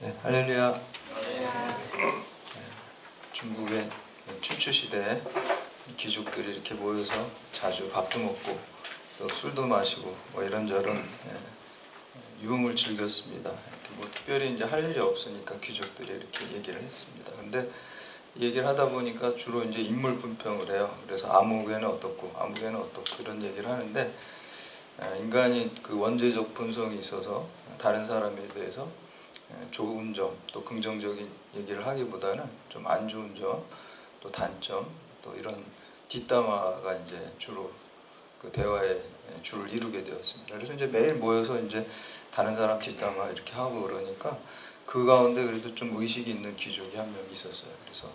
네, 할렐루야. 중국의 춘추시대에 귀족들이 이렇게 모여서 자주 밥도 먹고 또 술도 마시고 뭐 이런저런 유흥을 즐겼습니다. 뭐 특별히 이제 할 일이 없으니까 귀족들이 이렇게 얘기를 했습니다. 근데 얘기를 하다 보니까 주로 이제 인물 분평을 해요. 그래서 아무개는 어떻고 아무개는 어떻고 이런 얘기를 하는데, 인간이 그 원죄적 본성이 있어서 다른 사람에 대해서 좋은 점 또 긍정적인 얘기를 하기보다는 좀 안 좋은 점 또 단점 또 이런 뒷담화가 이제 주로 그 대화의 주를 이루게 되었습니다. 그래서 이제 매일 모여서 이제 다른 사람 뒷담화 이렇게 하고 그러니까 그 가운데 그래도 좀 의식이 있는 귀족이 한 명 있었어요. 그래서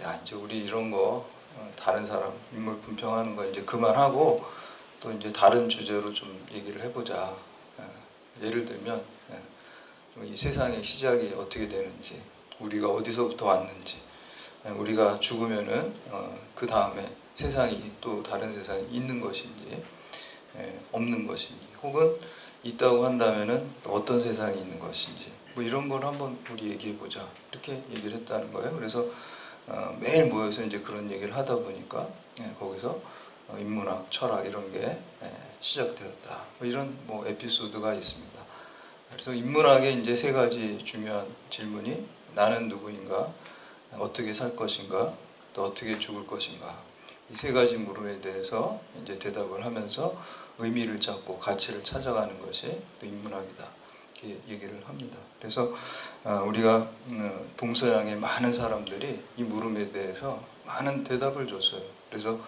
야, 이제 우리 이런 거 다른 사람 인물 분평하는 거 이제 그만하고 또 이제 다른 주제로 좀 얘기를 해보자. 예를 들면 이 세상의 시작이 어떻게 되는지, 우리가 어디서부터 왔는지, 우리가 죽으면은 그 다음에 세상이 또 다른 세상이 있는 것인지 없는 것인지, 혹은 있다고 한다면은 어떤 세상이 있는 것인지, 뭐 이런 걸 한번 우리 얘기해 보자 이렇게 얘기를 했다는 거예요. 그래서 매일 모여서 이제 그런 얘기를 하다 보니까 거기서 인문학, 철학 이런 게 시작되었다. 뭐 이런 뭐 에피소드가 있습니다. 그래서 인문학의 이제 세 가지 중요한 질문이 나는 누구인가, 어떻게 살 것인가, 또 어떻게 죽을 것인가, 이 세 가지 물음에 대해서 이제 대답을 하면서 의미를 찾고 가치를 찾아가는 것이 또 인문학이다 이렇게 얘기를 합니다. 그래서 우리가 동서양의 많은 사람들이 이 물음에 대해서 많은 대답을 줬어요. 그래서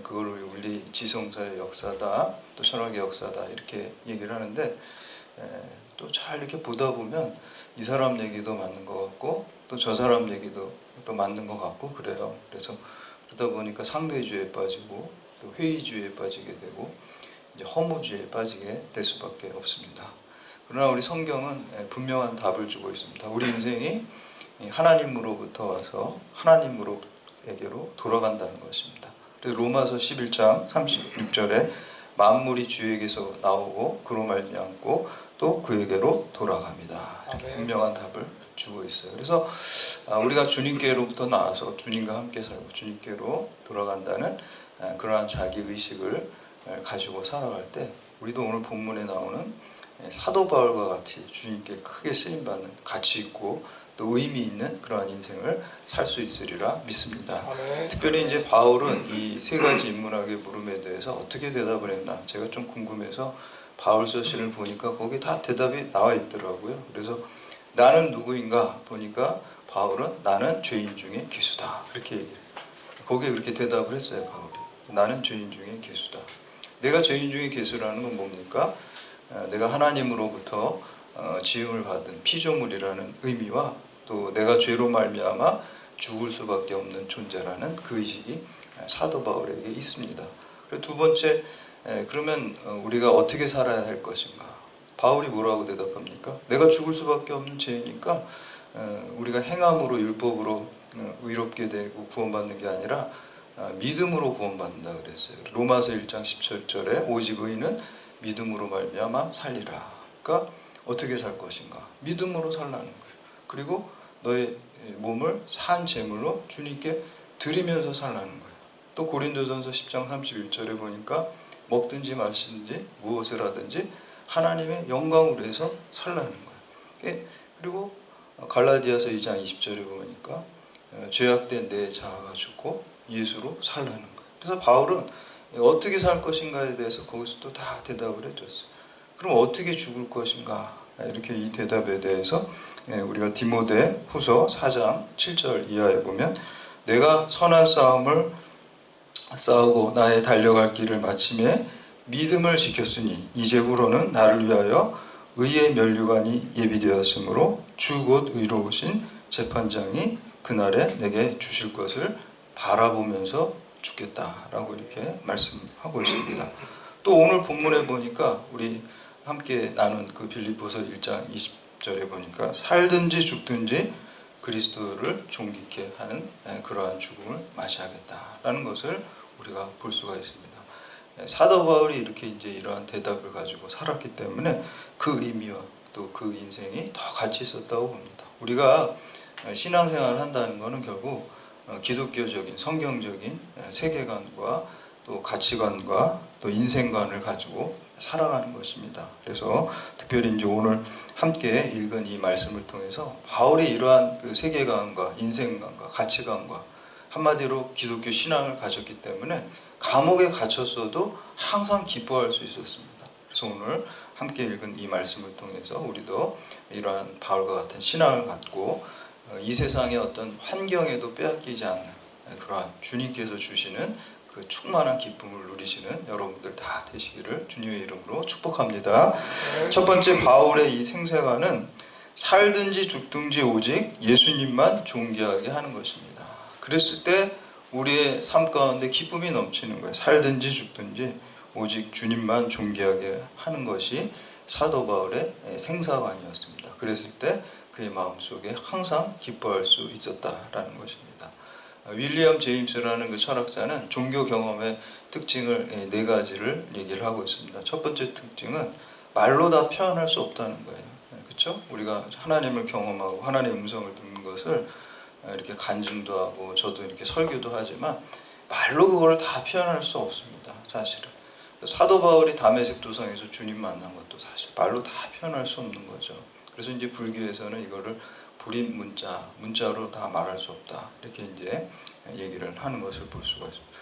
그걸 우리 지성사의 역사다, 또 철학의 역사다 이렇게 얘기를 하는데, 또 잘 이렇게 보다 보면 이 사람 얘기도 맞는 것 같고 또 저 사람 얘기도 또 맞는 것 같고 그래요. 그래서 그러다 보니까 상대주의에 빠지고 또 회의주의에 빠지게 되고 이제 허무주의에 빠지게 될 수밖에 없습니다. 그러나 우리 성경은 분명한 답을 주고 있습니다. 우리 인생이 하나님으로부터 와서 하나님으로에게로 돌아간다는 것입니다. 그래서 로마서 11장 36절에 만물이 주에게서 나오고 그로 말미암고 또 그에게로 돌아갑니다. 이렇게 분명한 답을 주고 있어요. 그래서 우리가 주님께로부터 나와서 주님과 함께 살고 주님께로 돌아간다는 그러한 자기 의식을 가지고 살아갈 때, 우리도 오늘 본문에 나오는 사도 바울과 같이 주님께 크게 쓰임받는 가치 있고 또 의미 있는 그러한 인생을 살 수 있으리라 믿습니다. 특별히 이제 바울은 이 세 가지 인문학의 물음에 대해서 어떻게 대답을 했나 제가 좀 궁금해서 바울서 시를 보니까 거기 다 대답이 나와 있더라고요. 그래서 나는 누구인가 보니까 바울은 나는 죄인 중에 괴수다 이렇게 얘기해요. 거기에 그렇게 대답을 했어요. 바울이 나는 죄인 중에 괴수다. 내가 죄인 중에 괴수라는 건 뭡니까? 내가 하나님으로부터 지음을 받은 피조물이라는 의미와 또 내가 죄로 말미암아 죽을 수밖에 없는 존재라는 그 의식이 사도 바울에게 있습니다. 그리고 두 번째, 그러면 우리가 어떻게 살아야 할 것인가? 바울이 뭐라고 대답합니까? 내가 죽을 수밖에 없는 죄니까 우리가 행함으로 율법으로 의롭게 되고 구원받는 게 아니라 믿음으로 구원받는다 그랬어요. 로마서 1장 17절에 오직 의인은 믿음으로 말미암아 살리라. 그러니까 어떻게 살 것인가? 믿음으로 살라는 거예요. 그리고 너의 몸을 산 제물로 주님께 드리면서 살라는 거예요. 또 고린도전서 10장 31절에 보니까 먹든지 마시든지 무엇을 하든지 하나님의 영광을 위해서 살라는 거예요. 그리고 갈라디아서 2장 20절에 보니까 죄악된 내 자아가 죽고 예수로 살라는 거예요. 그래서 바울은 어떻게 살 것인가에 대해서 거기서 또 다 대답을 해줬어요. 그럼 어떻게 죽을 것인가? 이렇게 이 대답에 대해서 우리가 디모데 후서 4장 7절 이하에 보면 내가 선한 싸움을 싸우고 나의 달려갈 길을 마침에 믿음을 지켰으니 이제 후로는 나를 위하여 의의 면류관이 예비되었으므로 주 곧 의로우신 재판장이 그날에 내게 주실 것을 바라보면서 죽겠다라고 이렇게 말씀하고 있습니다. 또 오늘 본문에 보니까 우리 함께 나눈 그 빌립보서 1장 20절에 보니까 살든지 죽든지 그리스도를 존귀케 하는 그러한 죽음을 맞이하겠다라는 것을 우리가 볼 수가 있습니다. 사도 바울이 이렇게 이제 이러한 대답을 가지고 살았기 때문에 그 의미와 또 그 인생이 더 가치 있었다고 봅니다. 우리가 신앙생활을 한다는 것은 결국 기독교적인 성경적인 세계관과 또 가치관과 또 인생관을 가지고 살아가는 것입니다. 그래서 특별히 이제 오늘 함께 읽은 이 말씀을 통해서 바울이 이러한 그 세계관과 인생관과 가치관과 한마디로 기독교 신앙을 가졌기 때문에 감옥에 갇혔어도 항상 기뻐할 수 있었습니다. 그래서 오늘 함께 읽은 이 말씀을 통해서 우리도 이러한 바울과 같은 신앙을 갖고 이 세상의 어떤 환경에도 빼앗기지 않는 그러한 주님께서 주시는 그 충만한 기쁨을 누리시는 여러분들 다 되시기를 주님의 이름으로 축복합니다. 첫 번째, 바울의 이 생사관은 살든지 죽든지 오직 예수님만 존귀하게 하는 것입니다. 그랬을 때 우리의 삶 가운데 기쁨이 넘치는 거예요. 살든지 죽든지 오직 주님만 존귀하게 하는 것이 사도 바울의 생사관이었습니다. 그랬을 때 그의 마음속에 항상 기뻐할 수 있었다라는 것입니다. 윌리엄 제임스라는 그 철학자는 종교 경험의 특징을 4가지를 얘기를 하고 있습니다. 첫 번째 특징은 말로 다 표현할 수 없다는 거예요. 그렇죠? 우리가 하나님을 경험하고 하나님의 음성을 듣는 것을 이렇게 간증도 하고 저도 이렇게 설교도 하지만 말로 그걸 다 표현할 수 없습니다. 사실은 사도 바울이 다메섹 도상에서 주님 만난 것도 사실 말로 다 표현할 수 없는 거죠. 그래서 이제 불교에서는 이거를 불인 문자로 다 말할 수 없다, 이렇게 이제 얘기를 하는 것을 볼 수가 있습니다.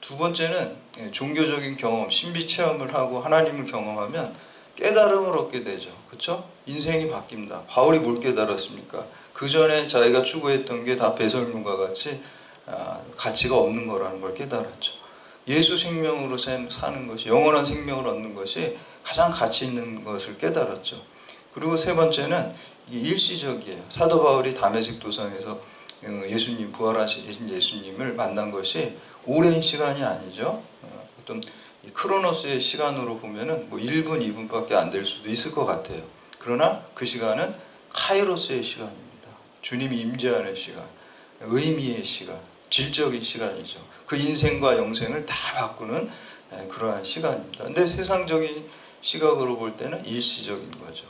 두 번째는 종교적인 경험, 신비 체험을 하고 하나님을 경험하면 깨달음을 얻게 되죠. 그렇죠? 인생이 바뀝니다. 바울이 뭘 깨달았습니까? 그 전에 자기가 추구했던 게 다 배설물과 같이 가치가 없는 거라는 걸 깨달았죠. 예수 생명으로 사는 것이, 영원한 생명을 얻는 것이 가장 가치 있는 것을 깨달았죠. 그리고 세 번째는 일시적이에요. 사도 바울이 다메섹 도상에서 예수님, 부활하신 예수님을 만난 것이 오랜 시간이 아니죠. 어떤 크로노스의 시간으로 보면은 뭐 1분, 2분밖에 안 될 수도 있을 것 같아요. 그러나 그 시간은 카이로스의 시간입니다. 주님이 임재하는 시간, 의미의 시간, 질적인 시간이죠. 그 인생과 영생을 다 바꾸는 그러한 시간입니다. 근데 세상적인 시각으로 볼 때는 일시적인 거죠.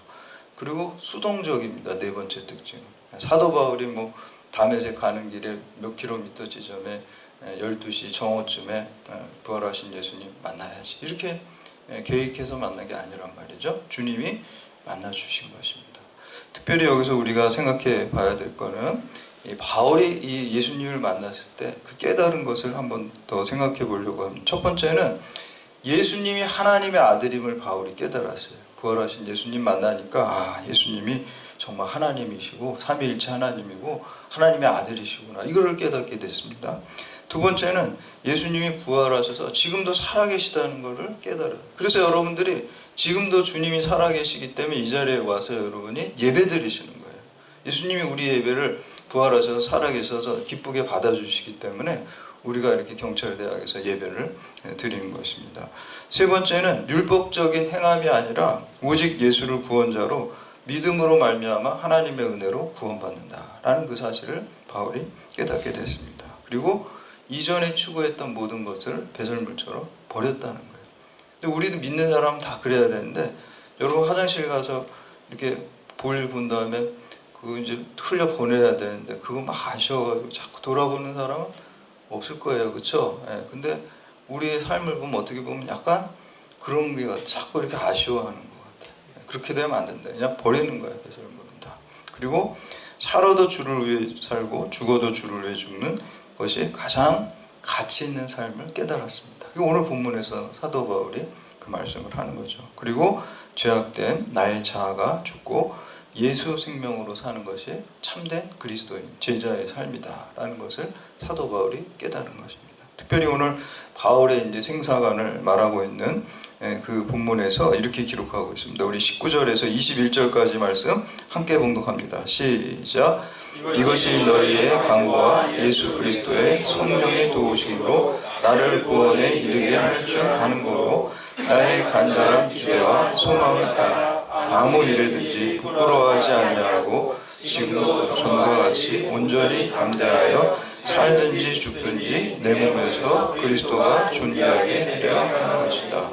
그리고 수동적입니다. 네 번째 특징. 사도 바울이 뭐 다메섹 가는 길에 몇 킬로미터 지점에 12시 정오쯤에 부활하신 예수님 만나야지, 이렇게 계획해서 만난 게 아니란 말이죠. 주님이 만나주신 것입니다. 특별히 여기서 우리가 생각해 봐야 될 거는 이 바울이 이 예수님을 만났을 때 그 깨달은 것을 한번 더 생각해 보려고 합니다. 첫 번째는 예수님이 하나님의 아들임을 바울이 깨달았어요. 부활하신 예수님 만나니까 예수님이 정말 하나님이시고 삼위일체 하나님이고 하나님의 아들이시구나, 이거를 깨닫게 됐습니다. 두 번째는 예수님이 부활하셔서 지금도 살아계시다는 것을 깨달아요. 그래서 여러분들이 지금도 주님이 살아계시기 때문에 이 자리에 와서 여러분이 예배드리시는 거예요. 예수님이 우리 예배를 부활하셔서 살아계셔서 기쁘게 받아주시기 때문에 우리가 이렇게 경찰대학에서 예배를 드리는 것입니다. 세 번째는 율법적인 행함이 아니라 오직 예수를 구원자로 믿음으로 말미암아 하나님의 은혜로 구원받는다라는 그 사실을 바울이 깨닫게 됐습니다. 그리고 이전에 추구했던 모든 것을 배설물처럼 버렸다는 거예요. 근데 우리도 믿는 사람은 다 그래야 되는데, 여러분 화장실 가서 이렇게 볼 본 다음에 그거 이제 흘려 보내야 되는데 그거 막 아쉬워가지고 자꾸 돌아보는 사람은 없을 거예요. 그렇죠? 근데 우리의 삶을 보면 어떻게 보면 약간 그런 게 자꾸 이렇게 아쉬워하는 것 같아요. 그렇게 되면 안 된다. 그냥 버리는 거예요. 배설물은 다. 그리고 살아도 주를 위해 살고 죽어도 주를 위해 죽는 것이 가장 가치 있는 삶을 깨달았습니다. 오늘 본문에서 사도 바울이 그 말씀을 하는 거죠. 그리고 죄악된 나의 자아가 죽고 예수 생명으로 사는 것이 참된 그리스도인 제자의 삶이다라는 것을 사도 바울이 깨달은 것입니다. 특별히 오늘 바울의 이제 생사관을 말하고 있는 그 본문에서 이렇게 기록하고 있습니다. 우리 19절에서 21절까지 말씀 함께 봉독합니다. 시작. 이것이 너희의 강구와 예수 그리스도의 성령의 도우심으로 나를 구원에 이르게 할 줄 아는 거로 나의 간절한 기대와 소망을 따라 아무 일에든지 부끄러워하지 아니하고 지금도 전과 같이 온전히 담대하여 살든지 죽든지 내 몸에서 그리스도가 존귀하게 하려 하는 것이다.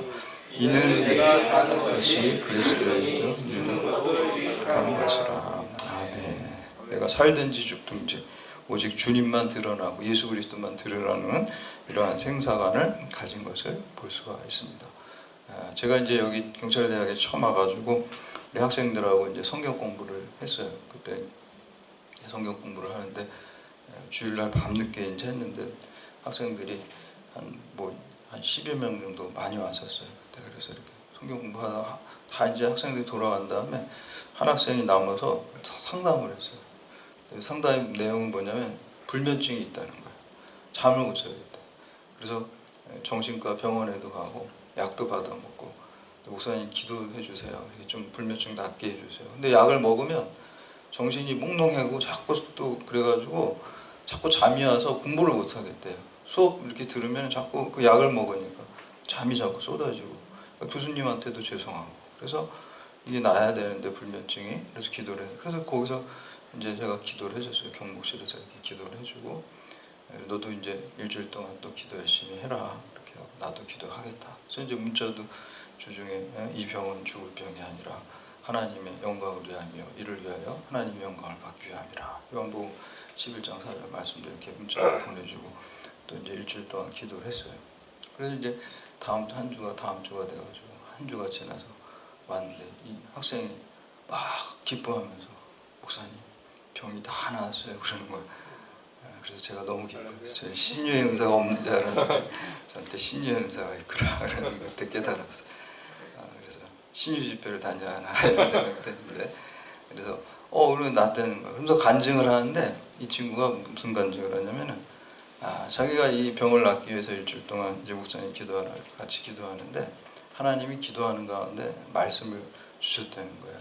이는 내가 사는 것이 그리스도이거든. 만족하는 것이라. 아멘. 내가 살든지 죽든지 오직 주님만 드러나고 예수 그리스도만 드러나는 이러한 생사관을 가진 것을 볼 수가 있습니다. 제가 이제 여기 경찰대학에 처음 와가지고 우리 학생들하고 이제 성경 공부를 했어요. 그때 성경 공부를 하는데 주일날 밤늦게 이제 했는데 학생들이 한 10여 명 정도 많이 왔었어요. 그때 그래서 이렇게 성경 공부하다가 다 이제 학생들이 돌아간 다음에 한 학생이 남아서 상담을 했어요. 상담 내용은 뭐냐면 불면증이 있다는 거예요. 잠을 못 자겠다. 그래서 정신과 병원에도 가고 약도 받아 먹고 목사님 기도해 주세요. 좀 불면증 낫게 해주세요. 근데 약을 먹으면 정신이 몽롱하고 자꾸 또 그래가지고 자꾸 잠이 와서 공부를 못 하겠대요. 수업 이렇게 들으면 자꾸 그 약을 먹으니까 잠이 자꾸 쏟아지고 교수님한테도 죄송하고 그래서 이게 나야 되는데 불면증이 그래서 기도를 해요. 그래서 거기서 이제 제가 기도를 해줬어요. 경복실에서 이렇게 기도를 해주고 너도 이제 일주일 동안 또 기도 열심히 해라 이렇게 하고 나도 기도하겠다. 그래서 이제 문자도 주중에 이 병은 죽을 병이 아니라 하나님의 영광을 위하며 이를 위하여 하나님의 영광을 받기 위함이라. 요한복음 11장 4절 말씀도 이렇게 문자를 보내주고 또 이제 일주일 동안 기도를 했어요. 그래서 이제 다음 주가 돼가지고 한 주가 지나서 왔는데 이 학생이 막 기뻐하면서 목사님 병이 다 나았어요 그러는 거예요. 그래서 제가 너무 기뻐요. 저는 신유의 은사가 없는 줄 알았는데 저한테 신유의 은사가 있구나 그러는 걸 그때 깨달았어요. 그래서 신유 집회를 다녀야 하나 이런 생각이 됐는데 그래서 그러면 낫다는 거예요. 그래서 간증을 하는데 이 친구가 무슨 간증을 하냐면은 자기가 이 병을 낫기 위해서 일주일 동안 이제 목사님 같이 기도하는데 하나님이 기도하는 가운데 말씀을 주셨다는 거예요.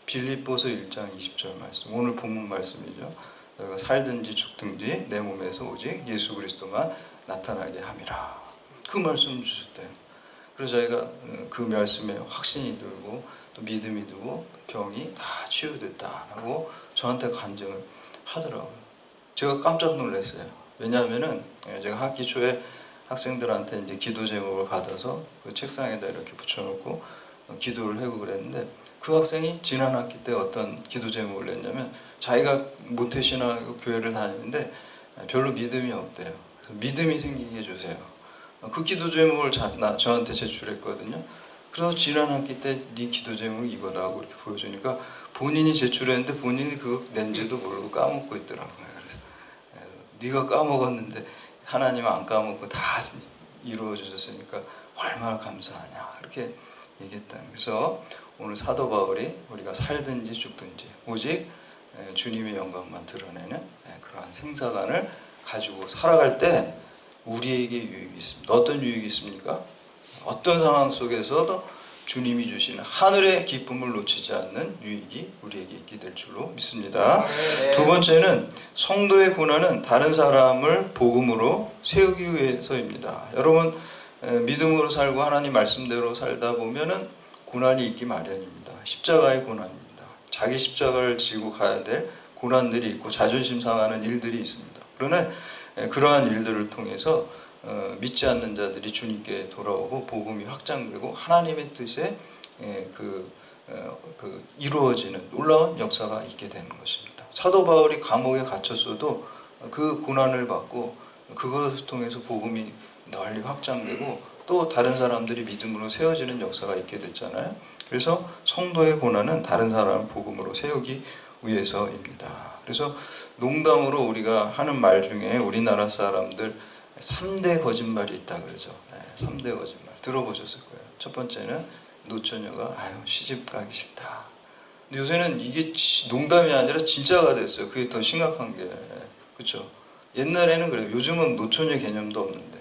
빌립보서 1장 20절 말씀, 오늘 본문 말씀이죠. 너희가 살든지 죽든지 내 몸에서 오직 예수 그리스도만 나타나게 함이라. 그 말씀을 주셨대요. 그래서 저희가 그 말씀에 확신이 들고 또 믿음이 들고 병이 다 치유됐다라고 저한테 간증을 하더라고요. 제가 깜짝 놀랐어요. 왜냐하면은 제가 학기 초에 학생들한테 이제 기도 제목을 받아서 그 책상에다 이렇게 붙여놓고 기도를 하고 그랬는데 그 학생이 지난 학기 때 어떤 기도 제목을 냈냐면 자기가 모태신앙 교회를 다니는데 별로 믿음이 없대요. 그래서 믿음이 생기게 해주세요. 그 기도 제목을 저한테 제출했거든요. 그래서 지난 학기 때 네 기도 제목이 이거라고 이렇게 보여주니까 본인이 제출했는데 본인이 그거 낸지도 모르고 까먹고 있더라고요. 그래서 네가 까먹었는데 하나님은 안 까먹고 다 이루어 주셨으니까 얼마나 감사하냐 이렇게 얘기했다. 그래서 오늘 사도 바울이 우리가 살든지 죽든지 오직 주님의 영광만 드러내는 그러한 생사관을 가지고 살아갈 때 우리에게 유익이 있습니다. 어떤 유익이 있습니까? 어떤 상황 속에서도 주님이 주시는 하늘의 기쁨을 놓치지 않는 유익이 우리에게 있게 될 줄로 믿습니다. 두 번째는 성도의 고난은 다른 사람을 복음으로 세우기 위해서입니다. 여러분 믿음으로 살고 하나님 말씀대로 살다 보면은 고난이 있기 마련입니다. 십자가의 고난입니다. 자기 십자가를 지고 가야 될 고난들이 있고 자존심 상하는 일들이 있습니다. 그러나 그러한 일들을 통해서 믿지 않는 자들이 주님께 돌아오고 복음이 확장되고 하나님의 뜻에 이루어지는 놀라운 역사가 있게 되는 것입니다. 사도 바울이 감옥에 갇혔어도 그 고난을 받고 그것을 통해서 복음이 널리 확장되고 또 다른 사람들이 믿음으로 세워지는 역사가 있게 됐잖아요. 그래서 성도의 고난은 다른 사람을 복음으로 세우기 위해서입니다. 그래서 농담으로 우리가 하는 말 중에 우리나라 사람들 3대 거짓말이 있다 그러죠. 3대 거짓말 들어보셨을 거예요. 첫 번째는 노처녀가 시집 가기 싫다. 근데 요새는 이게 농담이 아니라 진짜가 됐어요. 그게 더 심각한 게 그렇죠. 옛날에는 그래요. 요즘은 노처녀 개념도 없는데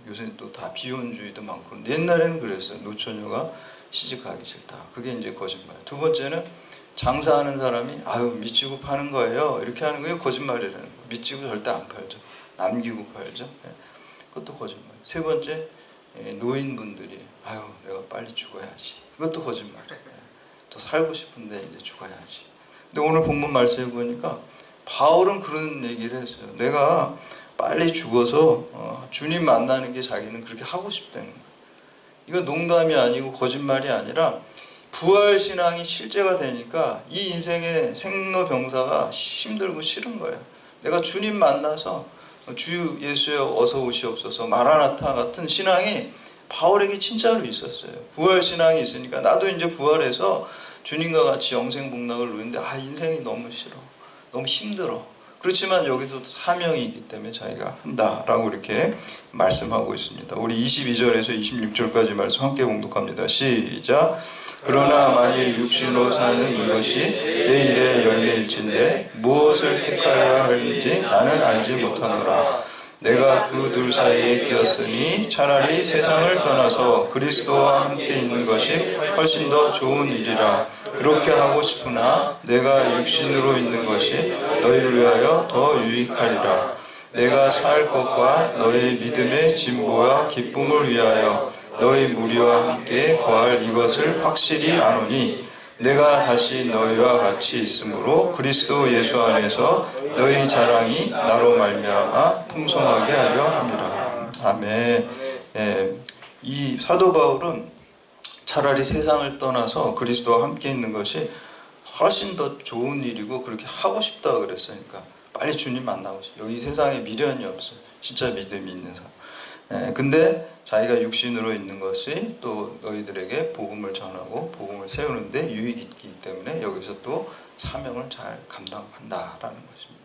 요새는 또 다 비혼주의도 많고 그런데 옛날에는 그랬어요. 노처녀가 시집 가기 싫다. 그게 이제 거짓말. 두 번째는 장사하는 사람이 미치고 파는 거예요. 이렇게 하는 거예요. 거짓말이라는 거예요. 미치고 절대 안 팔죠. 남기고 팔죠. 그것도 거짓말. 세 번째 노인분들이 내가 빨리 죽어야지. 그것도 거짓말. 더 살고 싶은데 이제 죽어야지. 근데 오늘 본문 말씀해 보니까 바울은 그런 얘기를 했어요. 내가 빨리 죽어서 주님 만나는 게 자기는 그렇게 하고 싶다는 거예요. 이건 농담이 아니고 거짓말이 아니라 부활신앙이 실제가 되니까 이 인생의 생로병사가 힘들고 싫은 거예요. 내가 주님 만나서 주 예수여 어서 오시옵소서 마라나타 같은 신앙이 바울에게 진짜로 있었어요. 부활신앙이 있으니까 나도 이제 부활해서 주님과 같이 영생복락을 누리는데 인생이 너무 싫어, 너무 힘들어. 그렇지만 여기서 사명이 있기 때문에 자기가 한다라고 이렇게 말씀하고 있습니다. 우리 22절에서 26절까지 말씀 함께 공독합니다. 시작. 그러나 만일 육신으로 사는 이것이 내 일의 열매일진데 무엇을 택하여야 하는지 나는 알지 못하노라. 내가 그 둘 사이에 끼었으니 차라리 세상을 떠나서 그리스도와 함께 있는 것이 훨씬 더 좋은 일이라. 그렇게 하고 싶으나 내가 육신으로 있는 것이 너희를 위하여 더 유익하리라. 내가 살 것과 너의 믿음의 진보와 기쁨을 위하여 너희 무리와 함께 거할 이것을 확실히 아노니 내가 다시 너희와 같이 있으므로 그리스도 예수 안에서 너희 자랑이 나로 말미암아 풍성하게 하려 함이라. 아멘. 이 사도 바울은 차라리 세상을 떠나서 그리스도와 함께 있는 것이 훨씬 더 좋은 일이고 그렇게 하고 싶다 그랬으니까 빨리 주님 만나고 싶어요. 여기 세상에 미련이 없어요. 진짜 믿음이 있는 사람. 근데 자기가 육신으로 있는 것이 또 너희들에게 복음을 전하고 복음을 세우는데 유익이 있기 때문에 여기서 또 사명을 잘 감당한다라는 것입니다.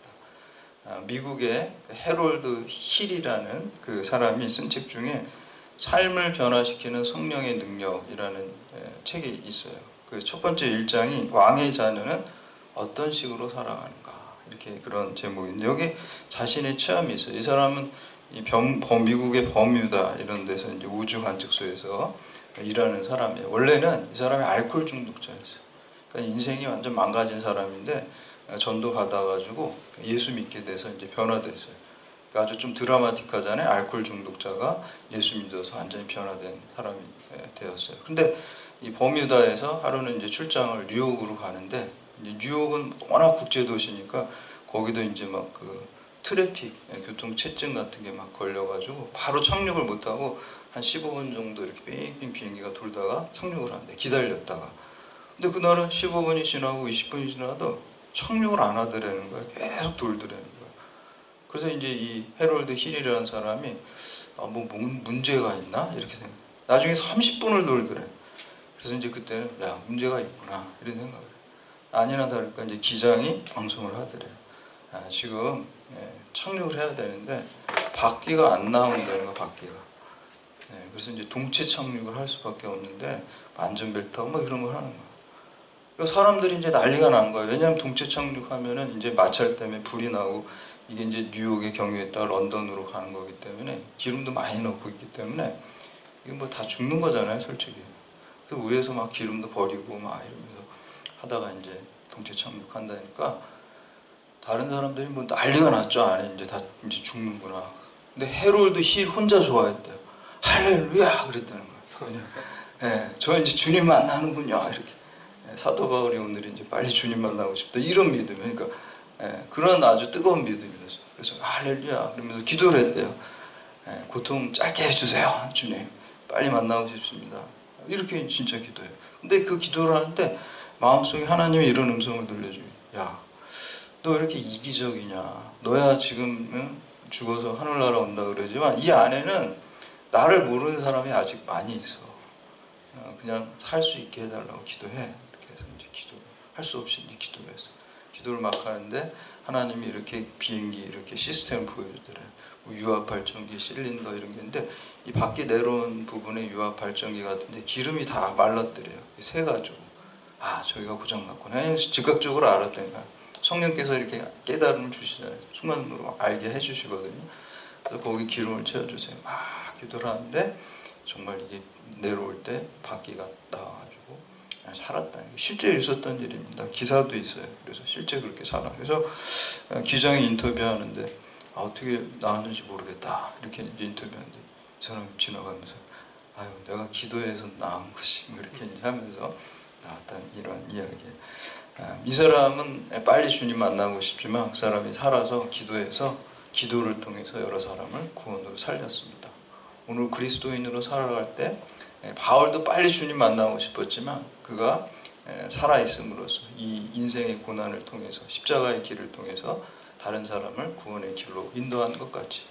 미국의 해롤드 힐이라는 그 사람이 쓴 책 중에 삶을 변화시키는 성령의 능력이라는 책이 있어요. 그 첫 번째 1장이 왕의 자녀는 어떤 식으로 살아가는가 이렇게 그런 제목인데 여기 자신의 체험이 있어요. 이 사람은 미국의 버뮤다 이런 데서 이제 우주 관측소에서 일하는 사람이에요. 원래는 이 사람이 알코올 중독자였어요. 그러니까 인생이 완전 망가진 사람인데 전도 받아가지고 예수 믿게 돼서 이제 변화됐어요. 그러니까 아주 좀 드라마틱하잖아요. 알코올 중독자가 예수 믿어서 완전히 변화된 사람이 되었어요. 근데 이 버뮤다에서 하루는 이제 출장을 뉴욕으로 가는데 이제 뉴욕은 워낙 국제 도시니까 거기도 이제 막 그 트래픽, 교통체증 같은 게 막 걸려가지고 바로 착륙을 못하고 한 15분 정도 이렇게 빙빙 비행기가 돌다가 착륙을 한대. 기다렸다가. 근데 그날은 15분이 지나고 20분이 지나도 착륙을 안 하더라는 거야. 계속 돌더라는 거야. 그래서 이제 이 해롤드 힐이라는 사람이 뭐 문제가 있나? 이렇게 생각. 나중에 30분을 돌더래. 그래서 이제 그때는 문제가 있구나. 이런 생각을. 아니나 다를까 이제 기장이 방송을 하더래요. 지금 착륙을 해야 되는데 바퀴가 안 나온다는 거, 바퀴가. 그래서 이제 동체 착륙을 할 수밖에 없는데 안전벨트하고 막 이런 걸 하는 거야. 그래서 사람들이 이제 난리가 난 거예요. 왜냐하면 동체 착륙하면은 이제 마찰 때문에 불이 나고 이게 이제 뉴욕의 경유에 따라 런던으로 가는 거기 때문에 기름도 많이 넣고 있기 때문에 이게 뭐 다 죽는 거잖아요, 솔직히. 그래서 위에서 막 기름도 버리고 막 이러면서 하다가 이제 동체 착륙한다니까. 다른 사람들이 뭐 난리가 났죠. 안에 이제 다 이제 죽는구나. 근데 해롤드 힐 혼자 좋아했대요. 할렐루야 그랬다는 거예요. 그냥 저 이제 주님 만나는군요. 이렇게 사도 바울이 오늘 이제 빨리 주님 만나고 싶다 이런 믿음. 그러니까 그런 아주 뜨거운 믿음이었어요. 그래서 할렐루야 그러면서 기도를 했대요. 고통 짧게 해주세요, 주님. 빨리 만나고 싶습니다. 이렇게 진짜 기도해요. 근데 그 기도를 하는데 마음속에 하나님이 이런 음성을 들려줘요. 야, 너 이렇게 이기적이냐? 너야 지금 죽어서 하늘나라 온다 그러지만 이 안에는 나를 모르는 사람이 아직 많이 있어. 그냥 살 수 있게 해달라고 기도해. 이렇게 해서 이제 기도할 수 없이 이제 기도를 했어. 기도를 막 하는데 하나님이 이렇게 비행기 이렇게 시스템을 보여주더래요. 뭐 유압 발전기, 실린더 이런 게 있는데 이 밖에 내려온 부분에 유압 발전기 같은데 기름이 다 말랐더래요. 새가지고 저기가 고장났구나. 즉각적으로 알았다는 거야. 성령께서 이렇게 깨달음을 주시잖아요. 순간으로 알게 해주시거든요. 그래서 거기 기름을 채워주세요. 막 기도를 하는데 정말 이게 내려올 때 바퀴가 나와가지고 살았다. 실제 있었던 일입니다. 기사도 있어요. 그래서 실제 그렇게 살아. 그래서 기장이 인터뷰하는데 어떻게 나왔는지 모르겠다. 이렇게 인터뷰하는데 이 사람이 지나가면서 내가 기도해서 나은 것이 이렇게 하면서 나왔다는 이런 이야기예요. 이 사람은 빨리 주님 만나고 싶지만 그 사람이 살아서 기도해서 기도를 통해서 여러 사람을 구원으로 살렸습니다. 오늘 그리스도인으로 살아갈 때 바울도 빨리 주님 만나고 싶었지만 그가 살아있음으로써 이 인생의 고난을 통해서 십자가의 길을 통해서 다른 사람을 구원의 길로 인도한 것 같이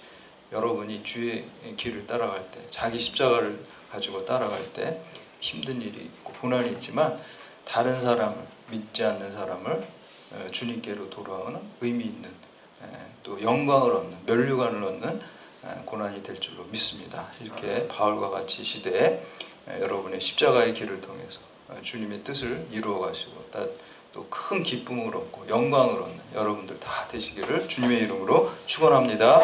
여러분이 주의 길을 따라갈 때, 자기 십자가를 가지고 따라갈 때 힘든 일이 있고 고난이 있지만 다른 사람을, 믿지 않는 사람을 주님께로 돌아오는 의미 있는 또 영광을 얻는, 면류관을 얻는 고난이 될 줄로 믿습니다. 이렇게 바울과 같이 이 시대에 여러분의 십자가의 길을 통해서 주님의 뜻을 이루어 가시고 또 큰 기쁨을 얻고 영광을 얻는 여러분들 다 되시기를 주님의 이름으로 축원합니다.